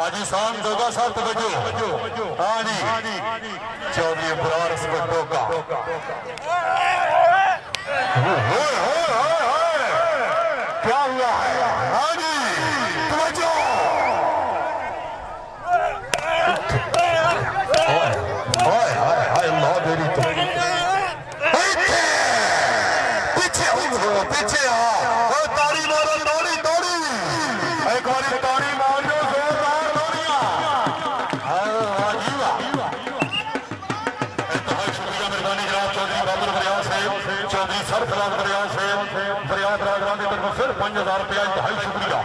हाजी साहब दोगा साहब तवज्जो। हाँ जी, चौधरी इब्रार स्पटो का क्या हुआ है? हाँ जी, तवज्जो। अल्लाह मेरी तो पीछे पीछे ताड़ी मारो, ताड़ी ताड़ी एक बार ताड़ी मार दो, जोरदार ताड़ियां। शुक्रिया मेहरबानी जनाब चौधरी बाबुल फरियाद साहब, चौधरी सरफराज फरियाद साहब, फरियाद राजरान की तरफ फिर 5000 रुपया इंतहाई शुक्रिया।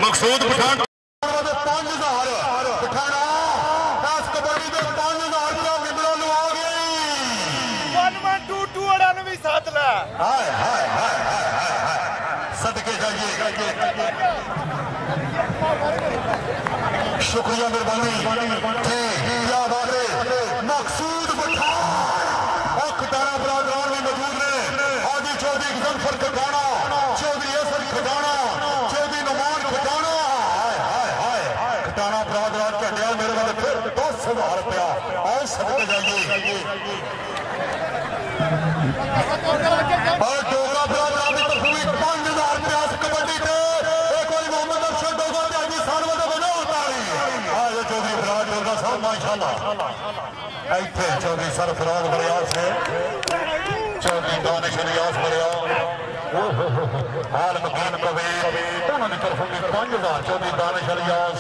मकसूद पठान 5000 पठाना दस कबड्डी के 5000 रुपया मिबरों आ गई। 1122 98 7 ला। हाय हाय हाय हाय सदके जाइए। शुक्रिया मेहरबानी। क्या बात है? मकसूद पठान और खटाना बरादरान भी मौजूद ने। हाजी चौधरी गजनफर खटाना, चौधरी असद खटाना, चौधरी नुमान खटाना। खटाना बरादरान का दिया मेरे वाले फिर 10,000 रुपया और सदके जाइए। और डोगा बरादरान की तरफ भी 5000 रुपया कबड्डी पे एक कोई मोहम्मद अरशद डोगा के आगे साल में बना उतारी। आज चौधरी फराज डोगा साहब माशाल्लाह ऐथे चौधरी सरफराज फरियाद से चौधरी दानिश रियाज फरियाद हाल मकान कबीर उन्होंने तरफ भी 5000 चौधरी दानिश रियाज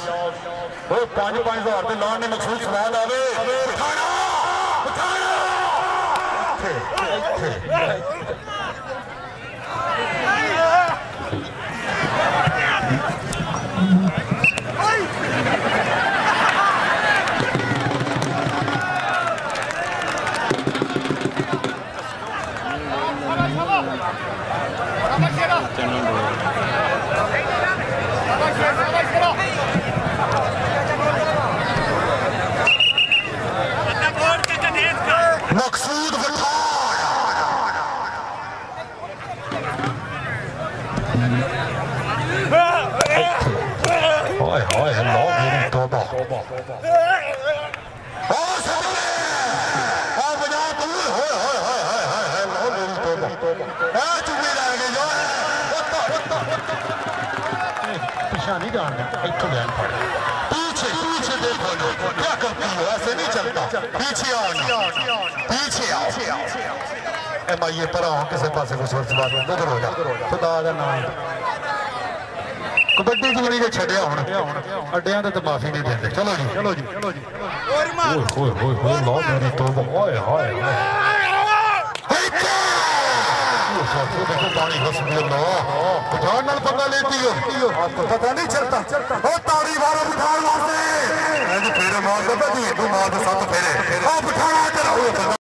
वो 5-5 हजार लाने में मखसूस सवाल आवे। उठाना उठाना मकसूद नहीं जानना इतों बयान पड़ पीछे पीछे देखो क्या करती हो, ऐसे नहीं चलता। पीछे आओ पीछे आओ ये पर आओ किसी पास कुछ बात उधर हो जा खुदा का नाम। कबड्डी जुगड़ी के छड़िया हूं अड्डिया तो माफी नहीं देते। चलो जी चलो जी मेरी तौबा पानी पठान पंगा लेती हो आपको पता नहीं चलता। ताड़ी मारो पठान वास्ते फेरे मार दो मार दो 7 फेरे पठान